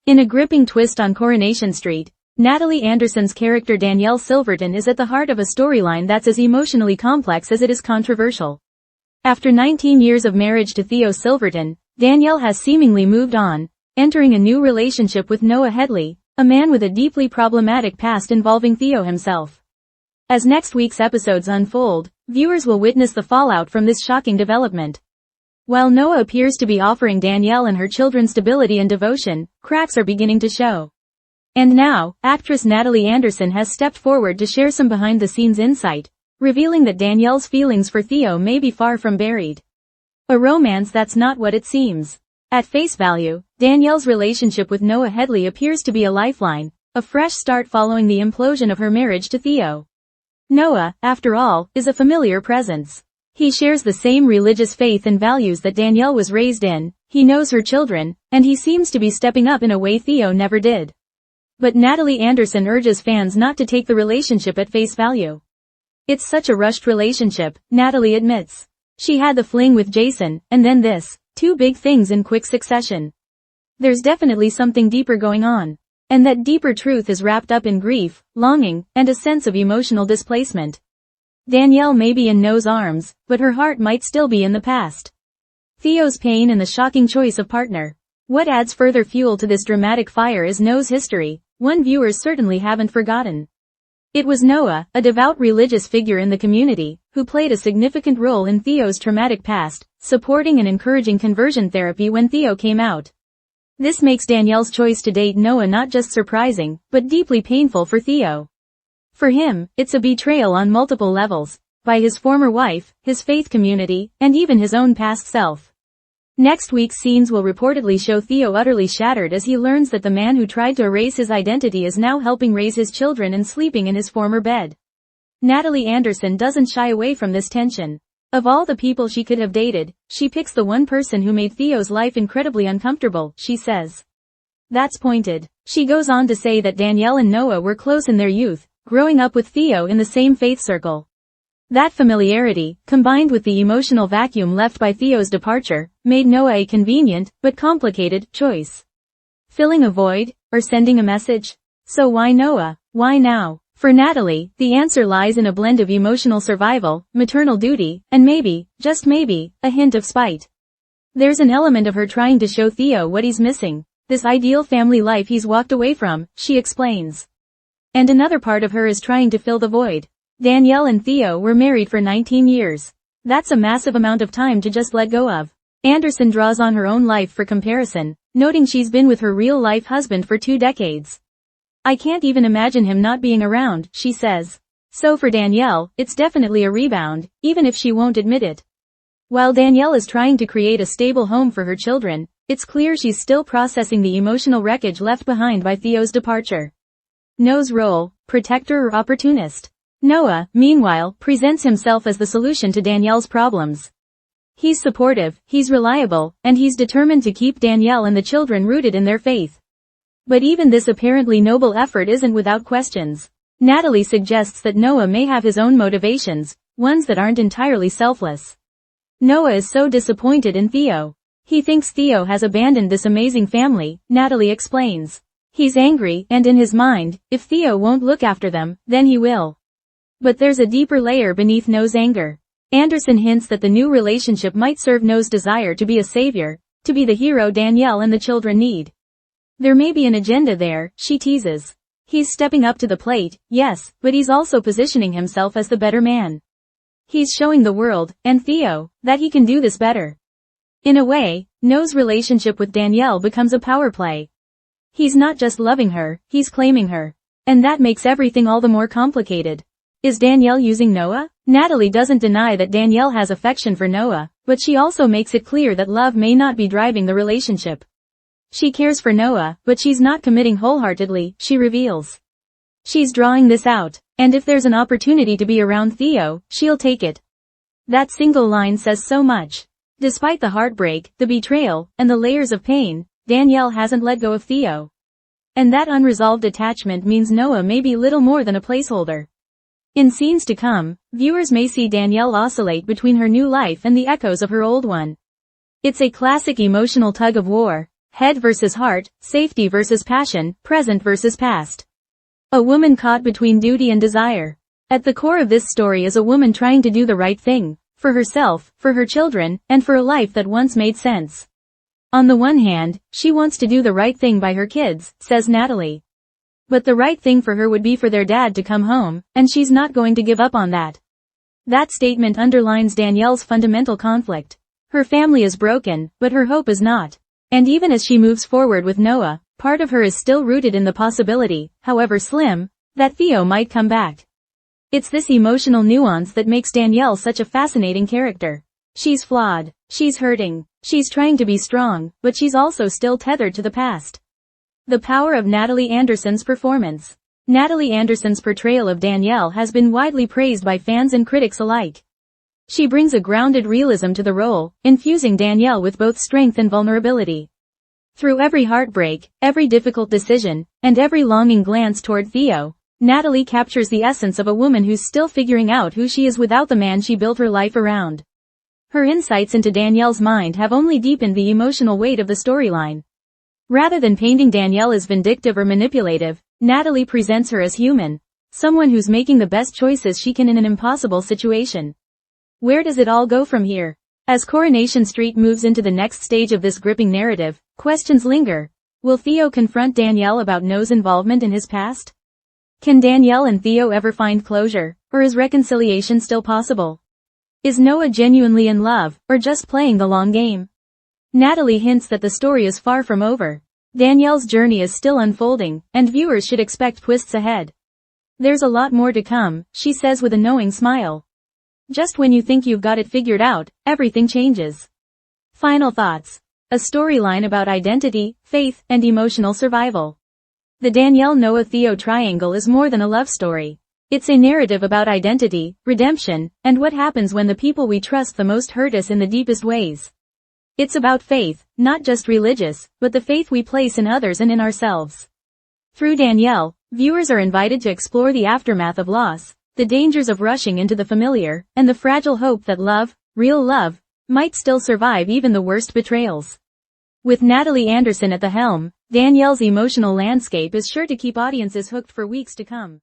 In a gripping twist on Coronation Street, Natalie Anderson's character Danielle Silverton is at the heart of a storyline that's as emotionally complex as it is controversial. After 19 years of marriage to Theo Silverton, Danielle has seemingly moved on, entering a new relationship with Noah Headley, a man with a deeply problematic past involving Theo himself. As next week's episodes unfold, viewers will witness the fallout from this shocking development. While Noah appears to be offering Danielle and her children stability and devotion, cracks are beginning to show. And now, actress Natalie Anderson has stepped forward to share some behind-the-scenes insight, revealing that Danielle's feelings for Theo may be far from buried. A romance that's not what it seems. At face value, Danielle's relationship with Noah Headley appears to be a lifeline, a fresh start following the implosion of her marriage to Theo. Noah, after all, is a familiar presence. He shares the same religious faith and values that Danielle was raised in, he knows her children, and he seems to be stepping up in a way Theo never did. But Natalie Anderson urges fans not to take the relationship at face value. It's such a rushed relationship, Natalie admits. She had the fling with Jason, and then this, two big things in quick succession. There's definitely something deeper going on. And that deeper truth is wrapped up in grief, longing, and a sense of emotional displacement. Danielle may be in Noah's arms, but her heart might still be in the past. Theo's pain and the shocking choice of partner. What adds further fuel to this dramatic fire is Noah's history, one viewers certainly haven't forgotten. It was Noah, a devout religious figure in the community, who played a significant role in Theo's traumatic past, supporting and encouraging conversion therapy when Theo came out. This makes Danielle's choice to date Noah not just surprising, but deeply painful for Theo. For him, it's a betrayal on multiple levels, by his former wife, his faith community, and even his own past self. Next week's scenes will reportedly show Theo utterly shattered as he learns that the man who tried to erase his identity is now helping raise his children and sleeping in his former bed. Natalie Anderson doesn't shy away from this tension. Of all the people she could have dated, she picks the one person who made Theo's life incredibly uncomfortable, she says. That's pointed. She goes on to say that Danielle and Noah were close in their youth, growing up with Theo in the same faith circle. That familiarity, combined with the emotional vacuum left by Theo's departure, made Noah a convenient, but complicated, choice. Filling a void, or sending a message? So why Noah? Why now? For Natalie, the answer lies in a blend of emotional survival, maternal duty, and maybe, just maybe, a hint of spite. There's an element of her trying to show Theo what he's missing, this ideal family life he's walked away from, she explains. And another part of her is trying to fill the void. Danielle and Theo were married for 19 years. That's a massive amount of time to just let go of. Anderson draws on her own life for comparison, noting she's been with her real-life husband for 2 decades. I can't even imagine him not being around, she says. So for Danielle, it's definitely a rebound, even if she won't admit it. While Danielle is trying to create a stable home for her children, it's clear she's still processing the emotional wreckage left behind by Theo's departure. Noah's role, protector or opportunist? Noah, meanwhile, presents himself as the solution to Danielle's problems. He's supportive, he's reliable, and he's determined to keep Danielle and the children rooted in their faith. But even this apparently noble effort isn't without questions. Natalie suggests that Noah may have his own motivations, ones that aren't entirely selfless. Noah is so disappointed in Theo. He thinks Theo has abandoned this amazing family, Natalie explains. He's angry, and in his mind, if Theo won't look after them, then he will. But there's a deeper layer beneath Noah's anger. Anderson hints that the new relationship might serve Noah's desire to be a savior, to be the hero Danielle and the children need. There may be an agenda there, she teases. He's stepping up to the plate, yes, but he's also positioning himself as the better man. He's showing the world, and Theo, that he can do this better. In a way, Noah's relationship with Danielle becomes a power play. He's not just loving her, he's claiming her. And that makes everything all the more complicated. Is Danielle using Noah? Natalie doesn't deny that Danielle has affection for Noah, but she also makes it clear that love may not be driving the relationship. She cares for Noah, but she's not committing wholeheartedly, she reveals. She's drawing this out, and if there's an opportunity to be around Theo, she'll take it. That single line says so much. Despite the heartbreak, the betrayal, and the layers of pain, Danielle hasn't let go of Theo. And that unresolved attachment means Noah may be little more than a placeholder. In scenes to come, viewers may see Danielle oscillate between her new life and the echoes of her old one. It's a classic emotional tug-of-war. Head versus heart, safety versus passion, present versus past. A woman caught between duty and desire. At the core of this story is a woman trying to do the right thing, for herself, for her children, and for a life that once made sense. On the one hand, she wants to do the right thing by her kids, says Natalie. But the right thing for her would be for their dad to come home, and she's not going to give up on that. That statement underlines Danielle's fundamental conflict. Her family is broken, but her hope is not. And even as she moves forward with Noah, part of her is still rooted in the possibility, however slim, that Theo might come back. It's this emotional nuance that makes Danielle such a fascinating character. She's flawed, she's hurting, she's trying to be strong, but she's also still tethered to the past. The power of Natalie Anderson's performance. Natalie Anderson's portrayal of Danielle has been widely praised by fans and critics alike. She brings a grounded realism to the role, infusing Danielle with both strength and vulnerability. Through every heartbreak, every difficult decision, and every longing glance toward Theo, Natalie captures the essence of a woman who's still figuring out who she is without the man she built her life around. Her insights into Danielle's mind have only deepened the emotional weight of the storyline. Rather than painting Danielle as vindictive or manipulative, Natalie presents her as human, someone who's making the best choices she can in an impossible situation. Where does it all go from here? As Coronation Street moves into the next stage of this gripping narrative, questions linger. Will Theo confront Danielle about Noah's involvement in his past? Can Danielle and Theo ever find closure, or is reconciliation still possible? Is Noah genuinely in love, or just playing the long game? Natalie hints that the story is far from over. Danielle's journey is still unfolding, and viewers should expect twists ahead. There's a lot more to come, she says with a knowing smile. Just when you think you've got it figured out, everything changes. Final thoughts. A storyline about identity, faith, and emotional survival. The Danielle-Noah-Theo triangle is more than a love story. It's a narrative about identity, redemption, and what happens when the people we trust the most hurt us in the deepest ways. It's about faith, not just religious, but the faith we place in others and in ourselves. Through Danielle, viewers are invited to explore the aftermath of loss, the dangers of rushing into the familiar, and the fragile hope that love, real love, might still survive even the worst betrayals. With Natalie Anderson at the helm, Danielle's emotional landscape is sure to keep audiences hooked for weeks to come.